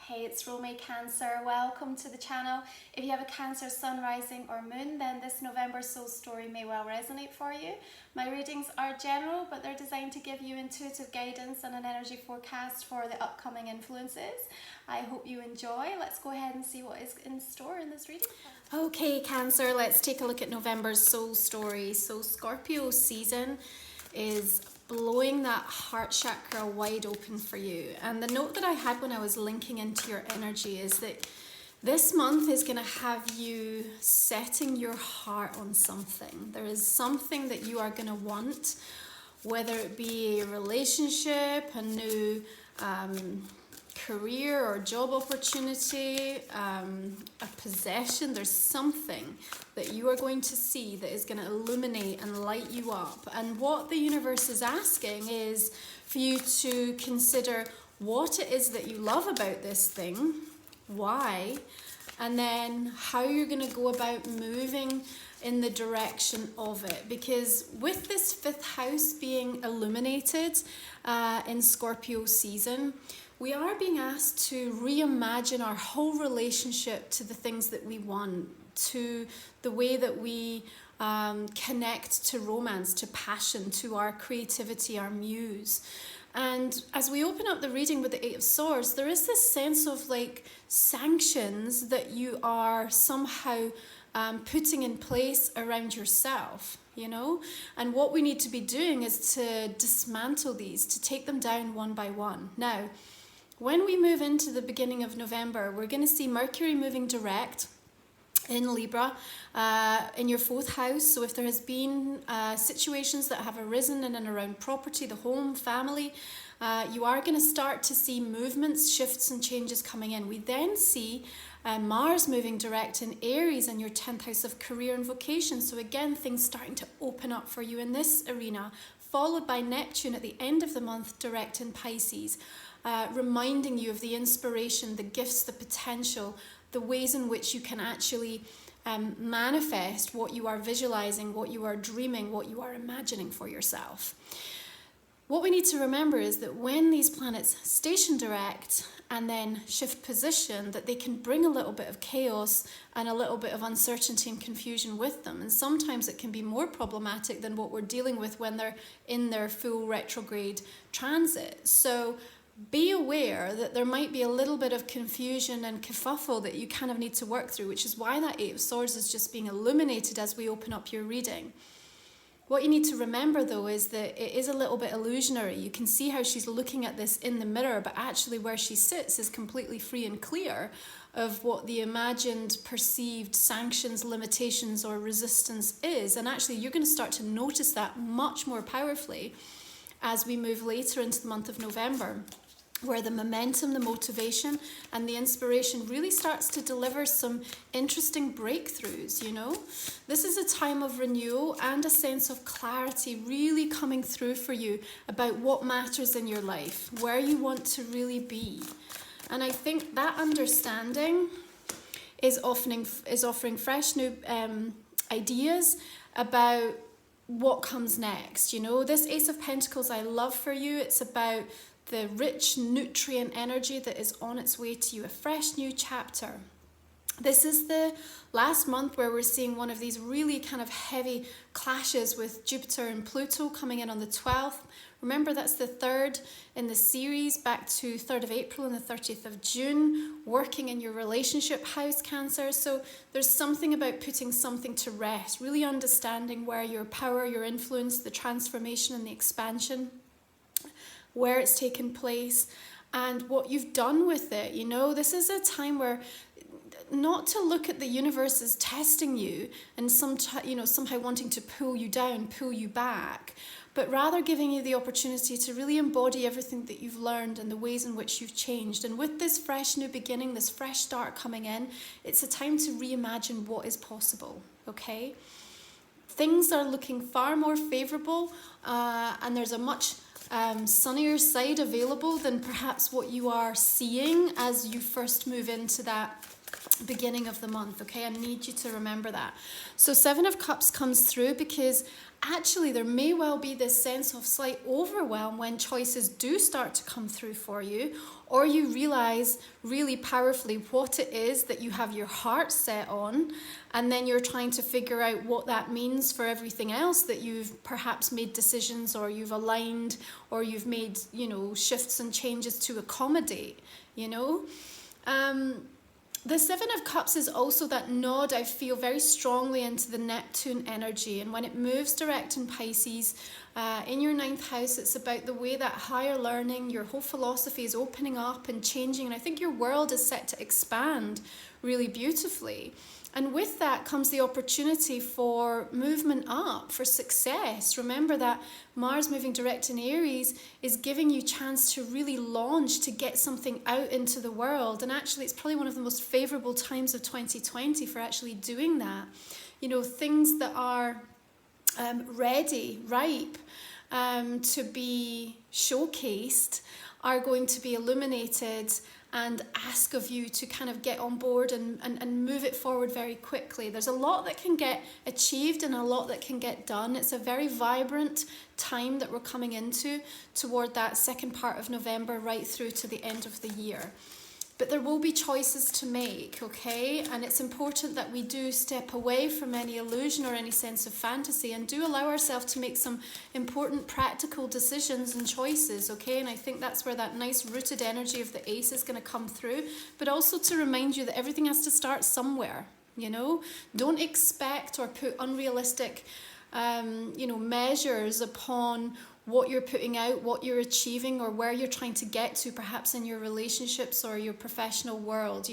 Hey, it's Romy, Cancer. Welcome to the channel. If you have a Cancer sun, rising or moon, then this November soul story may well resonate for you. My readings are general, but they're designed to give you intuitive guidance and an energy forecast for the upcoming influences. I hope you enjoy. Let's go ahead and see what is in store in this reading. Okay, Cancer, let's take a look at November's soul story. So Scorpio season is blowing that heart chakra wide open for you. And the note that I had when I was linking into your energy is that this month is going to have you setting your heart on something. There is something that you are going to want, whether it be a relationship, a new career or job opportunity, a possession. There's something that you are going to see that is going to illuminate and light you up. And what the universe is asking is for you to consider what it is that you love about this thing, why, and then how you're going to go about moving in the direction of it. Because with this fifth house being illuminated in Scorpio season, we are being asked to reimagine our whole relationship to the things that we want, to the way that we connect to romance, to passion, to our creativity, our muse. And as we open up the reading with the Eight of Swords, there is this sense of like sanctions that you are somehow putting in place around yourself, you know? And what we need to be doing is to dismantle these, to take them down one by one. Now, when we move into the beginning of November, we're going to see Mercury moving direct in Libra in your fourth house. So if there has been situations that have arisen in and around property, the home, family, you are going to start to see movements, shifts and changes coming in. We then see Mars moving direct in Aries in your 10th house of career and vocation. So again, things starting to open up for you in this arena, followed by Neptune at the end of the month direct in Pisces. Reminding you of the inspiration, the gifts, the potential, the ways in which you can actually manifest what you are visualizing, what you are dreaming, what you are imagining for yourself. What we need to remember is that when these planets station direct and then shift position, that they can bring a little bit of chaos and a little bit of uncertainty and confusion with them. And sometimes it can be more problematic than what we're dealing with when they're in their full retrograde transit. So be aware that there might be a little bit of confusion and kerfuffle that you kind of need to work through, which is why that Eight of Swords is just being illuminated as we open up your reading. What you need to remember though is that it is a little bit illusionary. You can see how she's looking at this in the mirror, but actually where she sits is completely free and clear of what the imagined, perceived sanctions, limitations or resistance is. And actually you're going to start to notice that much more powerfully as we move later into the month of November, where the momentum, the motivation, and the inspiration really starts to deliver some interesting breakthroughs, you know? This is a time of renewal and a sense of clarity really coming through for you about what matters in your life, where you want to really be. And I think that understanding is offering fresh new ideas about what comes next. You know, this Ace of Pentacles I love for you. It's about the rich nutrient energy that is on its way to you, a fresh new chapter. This is the last month where we're seeing one of these really kind of heavy clashes with Jupiter and Pluto coming in on the 12th. Remember, that's the third in the series, back to 3rd of April and the 30th of June, working in your relationship house, Cancer. So there's something about putting something to rest, really understanding where your power, your influence, the transformation and the expansion, where it's taken place and what you've done with it. You know, this is a time where not to look at the universe as testing you and somehow wanting to pull you down, pull you back, but rather giving you the opportunity to really embody everything that you've learned and the ways in which you've changed. And with this fresh new beginning, this fresh start coming in, it's a time to reimagine what is possible, okay? Things are looking far more favorable and there's a much sunnier side available than perhaps what you are seeing as you first move into that beginning of the month, okay? I need you to remember that. So 7 of Cups comes through because actually there may well be this sense of slight overwhelm when choices do start to come through for you, or you realize really powerfully what it is that you have your heart set on, and then you're trying to figure out what that means for everything else that you've perhaps made decisions, or you've aligned, or you've made, shifts and changes to accommodate, The 7 of Cups is also that nod, I feel, very strongly into the Neptune energy. And when it moves direct in Pisces, in your 9th house, it's about the way that higher learning, your whole philosophy is opening up and changing. And I think your world is set to expand really beautifully. And with that comes the opportunity for movement up, for success. Remember that Mars moving direct in Aries is giving you a chance to really launch, to get something out into the world. And actually, it's probably one of the most favorable times of 2020 for actually doing that. Things that are ready, ripe to be showcased are going to be illuminated and ask of you to kind of get on board and move it forward very quickly. There's a lot that can get achieved and a lot that can get done. It's a very vibrant time that we're coming into toward that second part of November right through to the end of the year. But there will be choices to make, okay? And it's important that we do step away from any illusion or any sense of fantasy and do allow ourselves to make some important practical decisions and choices, okay? And I think that's where that nice rooted energy of the Ace is going to come through, but also to remind you that everything has to start somewhere, Don't expect or put unrealistic, measures upon what you're putting out, what you're achieving, or where you're trying to get to, perhaps in your relationships or your professional world,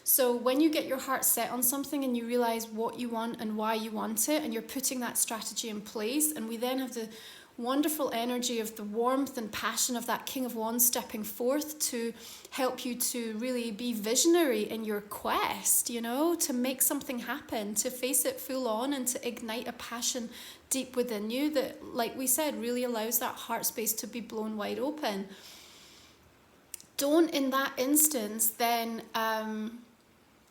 So when you get your heart set on something and you realize what you want and why you want it, and you're putting that strategy in place, and we then have the wonderful energy of the warmth and passion of that King of Wands stepping forth to help you to really be visionary in your quest, to make something happen, to face it full on and to ignite a passion deep within you that, like we said, really allows that heart space to be blown wide open. Don't in that instance then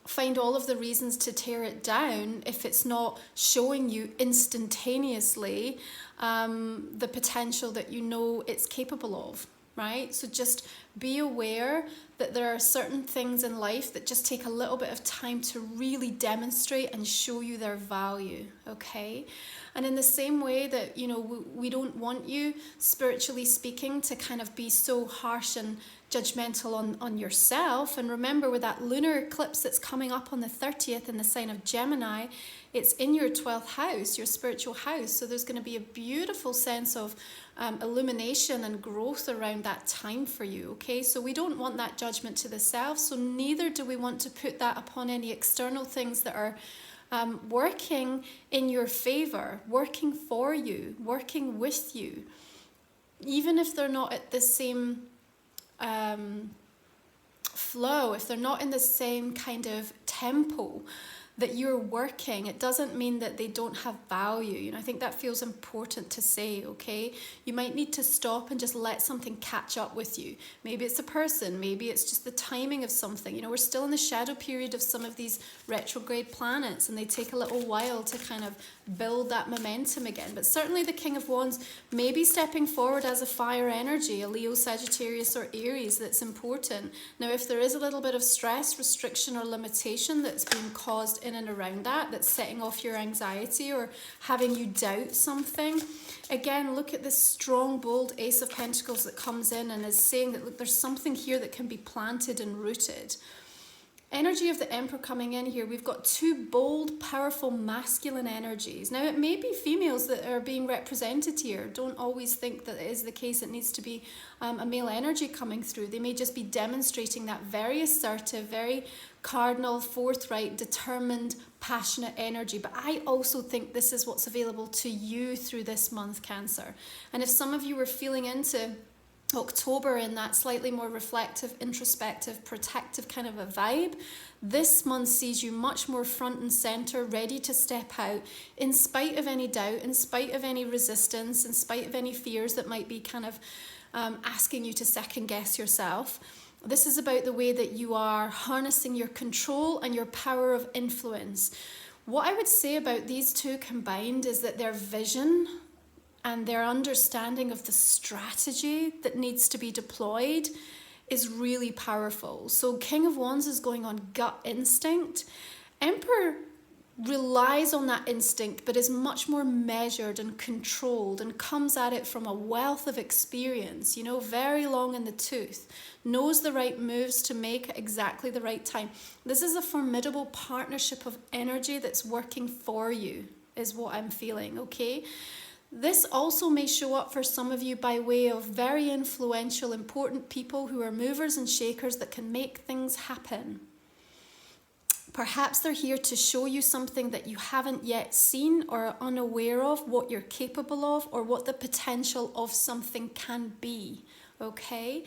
find all of the reasons to tear it down if it's not showing you instantaneously the potential that it's capable of, right? So just be aware that there are certain things in life that just take a little bit of time to really demonstrate and show you their value, okay? And in the same way that, we don't want you, spiritually speaking, to kind of be so harsh and judgmental on yourself. And remember, with that lunar eclipse that's coming up on the 30th in the sign of Gemini, it's in your 12th house, your spiritual house. So there's going to be a beautiful sense of illumination and growth around that time for you, okay? So we don't want that judgment to the self, so neither do we want to put that upon any external things that are working in your favor, working for you, working with you, even if they're not at the same flow, if they're not in the same kind of tempo that you're working, it doesn't mean that they don't have value. I think that feels important to say, okay? You might need to stop and just let something catch up with you. Maybe it's a person, maybe it's just the timing of something. We're still in the shadow period of some of these retrograde planets, and they take a little while to kind of build that momentum again. But certainly the King of Wands may be stepping forward as a fire energy, a Leo, Sagittarius, or Aries that's important. Now, if there is a little bit of stress, restriction, or limitation that's being caused in and around that's setting off your anxiety or having you doubt something, again, look at this strong, bold Ace of Pentacles that comes in and is saying that, look, there's something here that can be planted and rooted. Energy of the Emperor coming in here, we've got two bold, powerful, masculine energies. Now, it may be females that are being represented here. Don't always think that it is the case. It needs to be a male energy coming through. They may just be demonstrating that very assertive, very cardinal, forthright, determined, passionate energy. But I also think this is what's available to you through this month, Cancer. And if some of you were feeling into October in that slightly more reflective, introspective, protective kind of a vibe, this month sees you much more front and center, ready to step out in spite of any doubt, in spite of any resistance, in spite of any fears that might be kind of asking you to second guess yourself. This is about the way that you are harnessing your control and your power of influence. What I would say about these two combined is that their vision and their understanding of the strategy that needs to be deployed is really powerful. So King of Wands is going on gut instinct. Emperor relies on that instinct, but is much more measured and controlled and comes at it from a wealth of experience, you know, very long in the tooth, knows the right moves to make at exactly the right time. This is a formidable partnership of energy that's working for you, is what I'm feeling, okay? This also may show up for some of you by way of very influential, important people who are movers and shakers that can make things happen. Perhaps they're here to show you something that you haven't yet seen or are unaware of, what you're capable of, or what the potential of something can be, okay?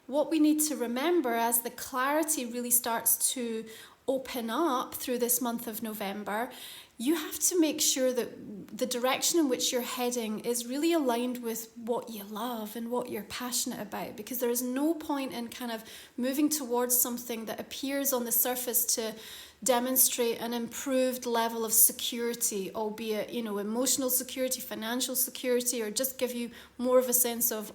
What we need to remember as the clarity really starts to open up through this month of November, you have to make sure that the direction in which you're heading is really aligned with what you love and what you're passionate about, because there is no point in kind of moving towards something that appears on the surface to demonstrate an improved level of security, albeit, you know, emotional security, financial security, or just give you more of a sense of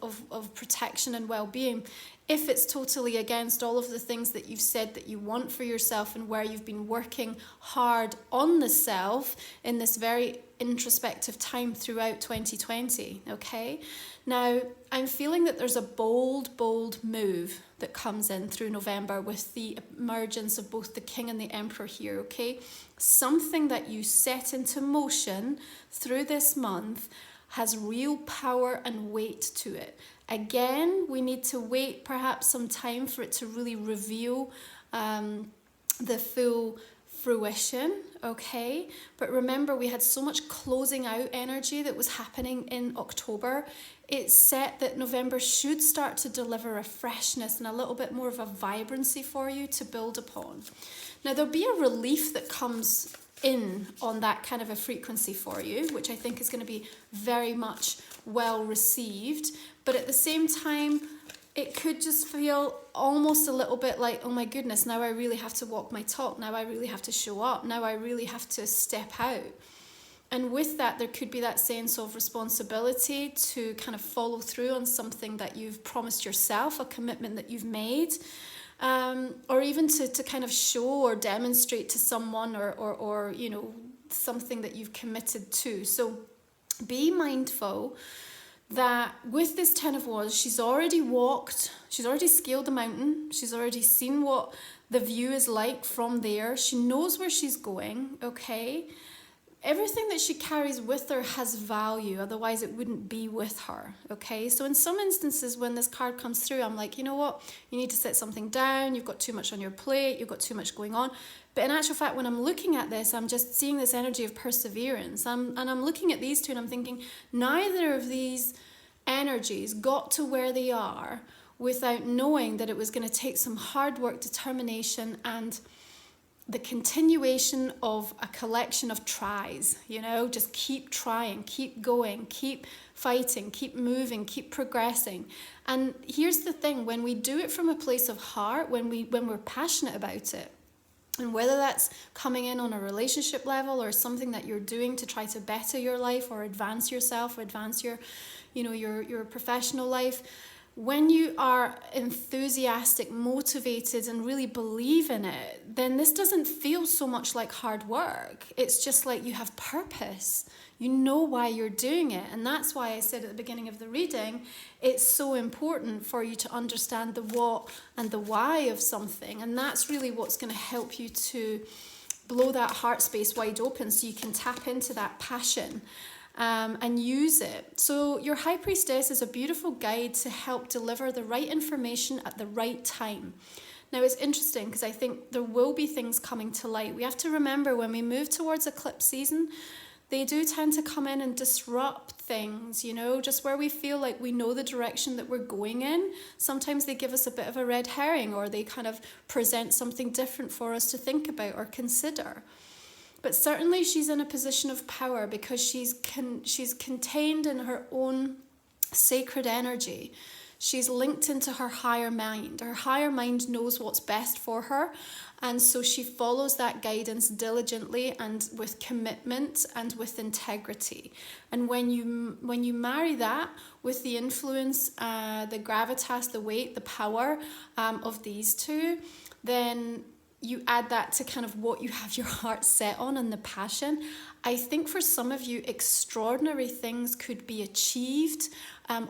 protection and well-being, if it's totally against all of the things that you've said that you want for yourself and where you've been working hard on the self in this very introspective time throughout 2020, okay? Now, I'm feeling that there's a bold move that comes in through November with the emergence of both the King and the Emperor here, okay? Something that you set into motion through this month has real power and weight to it. Again, we need to wait perhaps some time for it to really reveal the full fruition, okay? But remember, we had so much closing out energy that was happening in October. It's set that November should start to deliver a freshness and a little bit more of a vibrancy for you to build upon. Now, there'll be a relief that comes in on that kind of a frequency for you, which I think is going to be very much well received. But at the same time, it could just feel almost a little bit like, oh my goodness, now I really have to walk my talk. Now I really have to show up. Now I really have to step out. And with that, there could be that sense of responsibility to kind of follow through on something that you've promised yourself, a commitment that you've made. Or even to kind of show or demonstrate to someone or you know, something that you've committed to. So be mindful that with this Ten of Wands, she's already scaled the mountain, she's already seen what the view is like from there, she knows where she's going, okay? Everything that she carries with her has value, otherwise it wouldn't be with her, okay? So in some instances when this card comes through, I'm like, you know what? You need to set something down, you've got too much on your plate, you've got too much going on. But in actual fact, when I'm looking at this, I'm just seeing this energy of perseverance. And I'm looking at these two and I'm thinking, neither of these energies got to where they are without knowing that it was going to take some hard work, determination, and the continuation of a collection of tries, you know, just keep trying, keep going, keep fighting, keep moving, keep progressing. And here's the thing, when we do it from a place of heart, when we're passionate about it, and whether that's coming in on a relationship level or something that you're doing to try to better your life or advance yourself or advance your, you know, your professional life, when you are enthusiastic, motivated, and really believe in it, then this doesn't feel so much like hard work. It's just like you have purpose. You know why you're doing it. And that's why I said at the beginning of the reading, it's so important for you to understand the what and the why of something. And that's really what's going to help you to blow that heart space wide open so you can tap into that passion. And use it. So your High Priestess is a beautiful guide to help deliver the right information at the right time. Now it's interesting because I think there will be things coming to light. We have to remember when we move towards eclipse season, they do tend to come in and disrupt things, you know, just where we feel like we know the direction that we're going in. Sometimes they give us a bit of a red herring, or they kind of present something different for us to think about or consider. But certainly she's in a position of power because she's contained in her own sacred energy. She's linked into her higher mind. Her higher mind knows what's best for her, and so she follows that guidance diligently and with commitment and with integrity. And when you marry that with the influence, the gravitas, the weight, the power of these two, then you add that to kind of what you have your heart set on and the passion. I think for some of you, extraordinary things could be achieved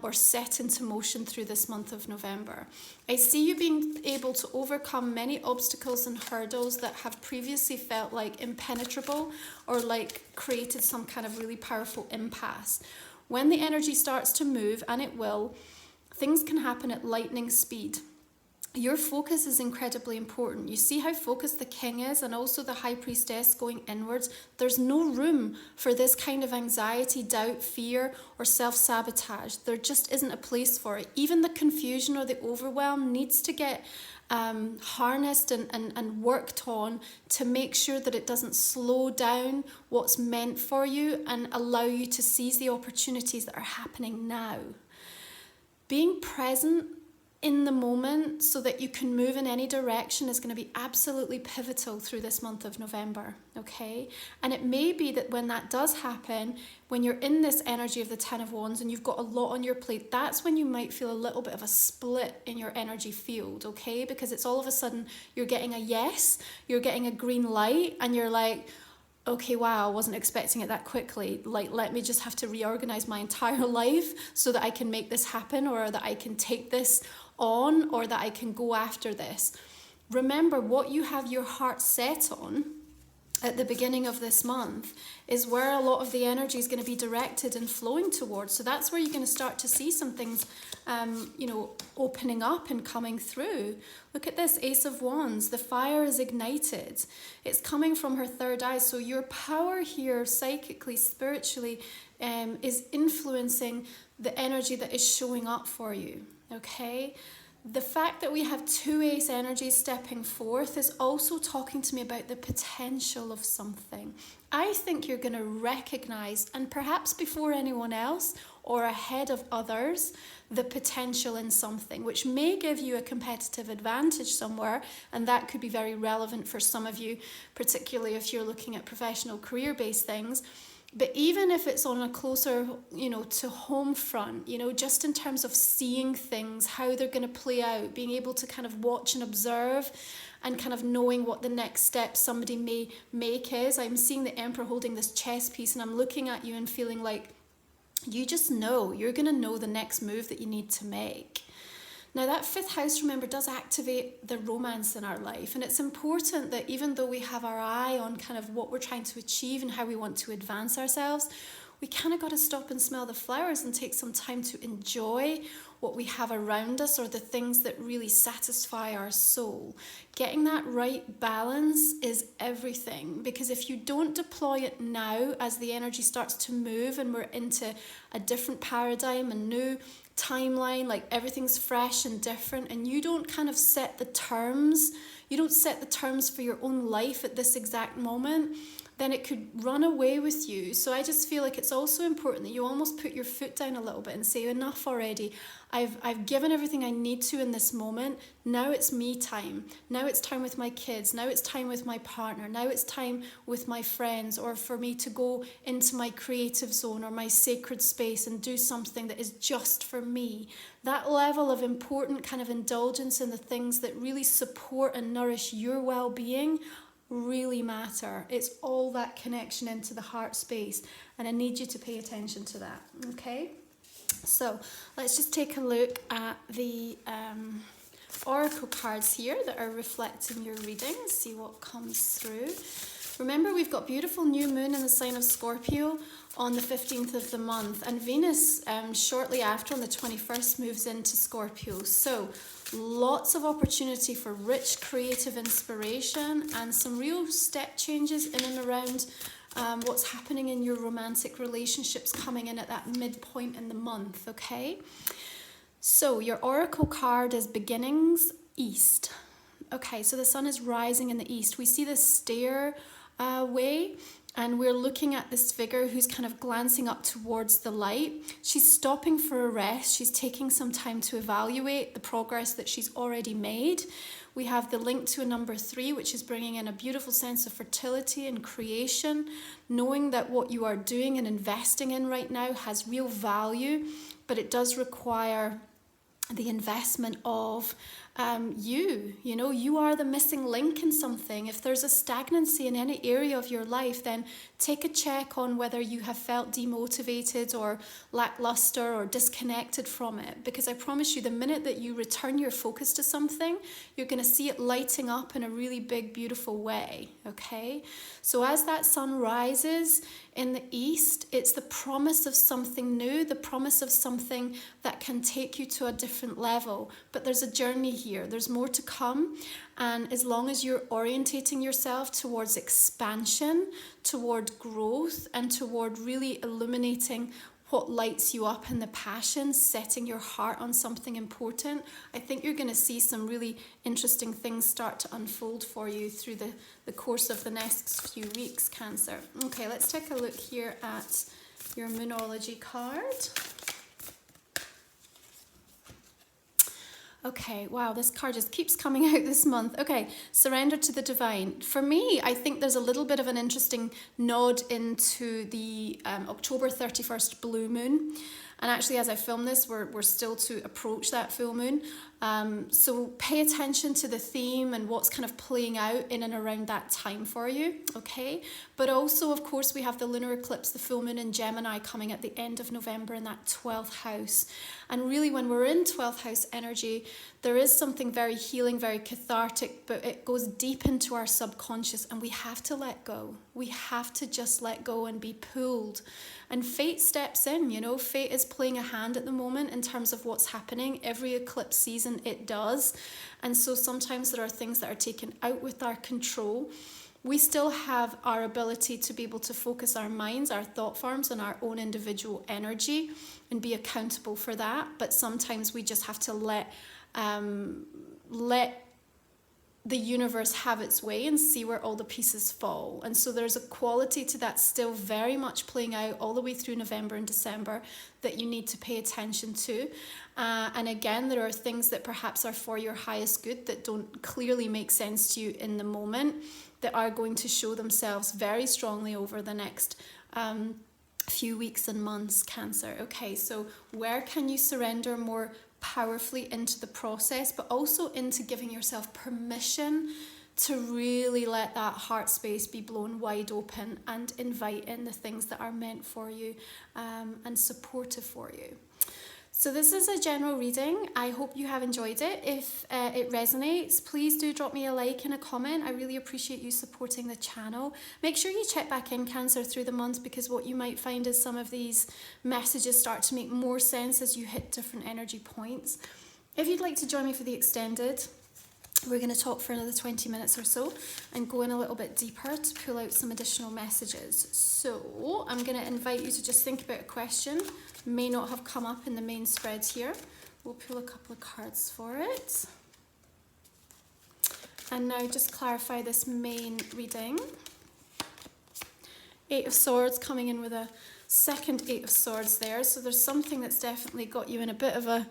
or set into motion through this month of November. I see you being able to overcome many obstacles and hurdles that have previously felt like impenetrable or like created some kind of really powerful impasse. When the energy starts to move, and it will, things can happen at lightning speed. Your focus is incredibly important. You see how focused the king is, and also the high priestess going inwards. There's no room for this kind of anxiety, doubt, fear, or self-sabotage. There just isn't a place for it. Even the confusion or the overwhelm needs to get harnessed and worked on to make sure that it doesn't slow down what's meant for you and allow you to seize the opportunities that are happening now. Being present in the moment so that you can move in any direction is going to be absolutely pivotal through this month of November, okay? And it may be that when that does happen, when you're in this energy of the Ten of Wands and you've got a lot on your plate, that's when you might feel a little bit of a split in your energy field, okay? Because it's all of a sudden you're getting a yes, you're getting a green light, and you're like, okay, wow, I wasn't expecting it that quickly. Like, let me just have to reorganize my entire life so that I can make this happen, or that I can take this on, or that I can go after this. Remember, what you have your heart set on at the beginning of this month is where a lot of the energy is going to be directed and flowing towards. So that's where you're going to start to see some things, opening up and coming through. Look at this, Ace of Wands. The fire is ignited. It's coming from her third eye. So your power here, psychically, spiritually, is influencing the energy that is showing up for you. Okay, the fact that we have two ace energies stepping forth is also talking to me about the potential of something. I think you're going to recognize, and perhaps before anyone else or ahead of others, the potential in something, which may give you a competitive advantage somewhere, and that could be very relevant for some of you, particularly if you're looking at professional career-based things. But even if it's on a closer, to home front, just in terms of seeing things, how they're going to play out, being able to kind of watch and observe and kind of knowing what the next step somebody may make is. I'm seeing the Emperor holding this chess piece, and I'm looking at you and feeling like you just know, you're going to know the next move that you need to make. Now that fifth house, remember, does activate the romance in our life. And it's important that even though we have our eye on kind of what we're trying to achieve and how we want to advance ourselves, we kind of got to stop and smell the flowers and take some time to enjoy what we have around us, or the things that really satisfy our soul. Getting that right balance is everything, because if you don't deploy it now as the energy starts to move and we're into a different paradigm, a new timeline, like everything's fresh and different, and you don't kind of set the terms, for your own life at this exact moment, then it could run away with you. So I just feel like it's also important that you almost put your foot down a little bit and say, enough already. I've given everything I need to in this moment. Now it's me time. Now it's time with my kids. Now it's time with my partner. Now it's time with my friends, or for me to go into my creative zone or my sacred space and do something that is just for me. That level of important kind of indulgence in the things that really support and nourish your well-being really matter. It's all that connection into the heart space, and I need you to pay attention to that, okay? So let's just take a look at the oracle cards here that are reflecting your reading, see what comes through. Remember, we've got beautiful new moon in the sign of Scorpio on the 15th of the month, and Venus shortly after on the 21st moves into Scorpio. So lots of opportunity for rich creative inspiration and some real step changes in and around what's happening in your romantic relationships coming in at that midpoint in the month, okay? So your oracle card is beginnings east. Okay, so the sun is rising in the east. We see this stairway And we're looking at this figure who's kind of glancing up towards the light. She's stopping for a rest. She's taking some time to evaluate the progress that she's already made. We have the link to a number 3, which is bringing in a beautiful sense of fertility and creation, knowing that what you are doing and investing in right now has real value, but it does require the investment of you know, you are the missing link in something. If there's a stagnancy in any area of your life, then take a check on whether you have felt demotivated or lackluster or disconnected from it, because I promise you, the minute that you return your focus to something, you're going to see it lighting up in a really big, beautiful way. Okay, so as that sun rises in the east, it's the promise of something new, the promise of something that can take you to a different level. But there's a journey here, there's more to come. And as long as you're orientating yourself towards expansion, toward growth, and toward really illuminating what lights you up in the passion, setting your heart on something important, I think you're going to see some really interesting things start to unfold for you through the course of the next few weeks, Cancer. Okay, let's take a look here at your Moonology card. Okay, wow, this card just keeps coming out this month. Okay, surrender to the divine. For me, I think there's a little bit of an interesting nod into the October 31st blue moon. And actually, as I film this, we're still to approach that full moon. So pay attention to the theme and what's kind of playing out in and around that time for you, okay? But also, of course, we have the lunar eclipse, the full moon in Gemini coming at the end of November in that 12th house. And really, when we're in 12th house energy, there is something very healing, very cathartic, but it goes deep into our subconscious, and we have to let go. We have to just let go and be pulled. And fate steps in, you know, fate is playing a hand at the moment in terms of what's happening. Every eclipse season it does. And so sometimes there are things that are taken out with our control. We still have our ability to be able to focus our minds, our thought forms, on our own individual energy and be accountable for that. But sometimes we just have to let the universe have its way and see where all the pieces fall. And so there's a quality to that still very much playing out all the way through November and December that you need to pay attention to. And again, there are things that perhaps are for your highest good that don't clearly make sense to you in the moment, that are going to show themselves very strongly over the next few weeks and months, Cancer. Okay, so where can you surrender more powerfully into the process, but also into giving yourself permission to really let that heart space be blown wide open and invite in the things that are meant for you and supportive for you. So this is a general reading. I hope you have enjoyed it. If it resonates, please do drop me a like and a comment. I really appreciate you supporting the channel. Make sure you check back in, Cancer, through the month, because what you might find is some of these messages start to make more sense as you hit different energy points. If you'd like to join me for the extended, we're going to talk for another 20 minutes or so and go in a little bit deeper to pull out some additional messages. So I'm going to invite you to just think about a question. May not have come up in the main spread here. We'll pull a couple of cards for it. And now just clarify this main reading. 8 of Swords coming in with a second 8 of Swords there. So there's something that's definitely got you in a bit of a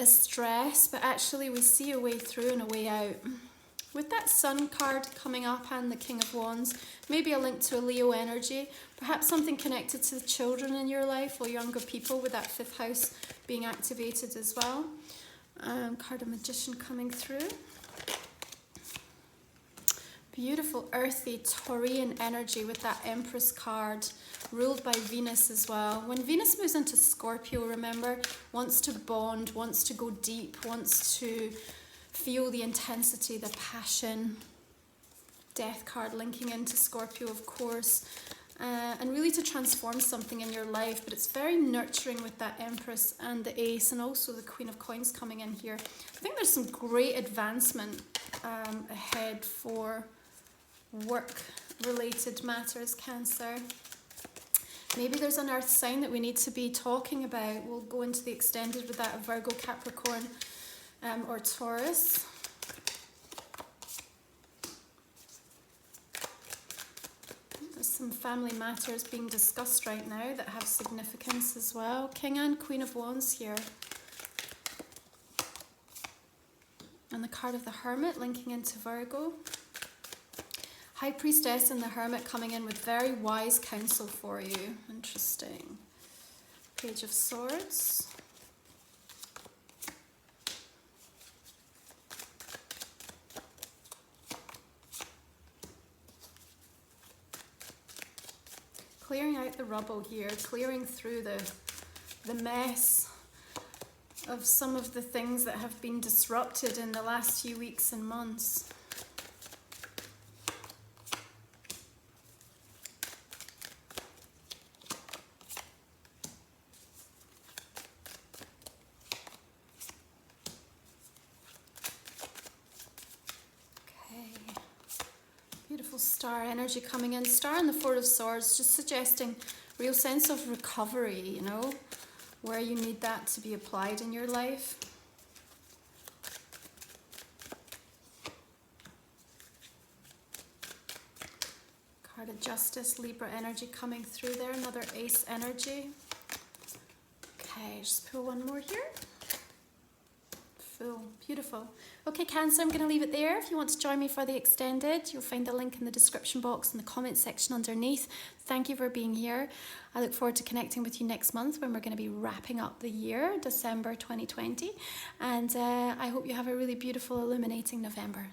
stress, but actually we see a way through and a way out. With that Sun card coming up and the King of Wands, maybe a link to a Leo energy, perhaps something connected to the children in your life or younger people with that 5th house being activated as well. Card of Magician coming through. Beautiful earthy Taurian energy with that Empress card, ruled by Venus as well. When Venus moves into Scorpio, remember, wants to bond, wants to go deep, wants to feel the intensity, the passion. Death card linking into Scorpio, of course, and really to transform something in your life. But it's very nurturing with that Empress and the Ace, and also the Queen of Coins coming in here. I think there's some great advancement ahead for work-related matters, Cancer. Maybe there's an earth sign that we need to be talking about. We'll go into the extended with that of Virgo, Capricorn, or Taurus. The some family matters being discussed right now that have significance as well. King and Queen of Wands here. And the card of the Hermit linking into Virgo. High Priestess and the Hermit coming in with very wise counsel for you. Interesting. Page of Swords. Clearing out the rubble here, clearing through the mess of some of the things that have been disrupted in the last few weeks and months. Beautiful star energy coming in. Star and the Four of Swords, just suggesting real sense of recovery, you know, where you need that to be applied in your life. Card of Justice, Libra energy coming through there. Another Ace energy. Okay, just pull one more here. Full. Beautiful. Okay, Cancer, I'm going to leave it there. If you want to join me for the extended, you'll find the link in the description box in the comment section underneath. Thank you for being here. I look forward to connecting with you next month when we're going to be wrapping up the year, December 2020. And I hope you have a really beautiful, illuminating November.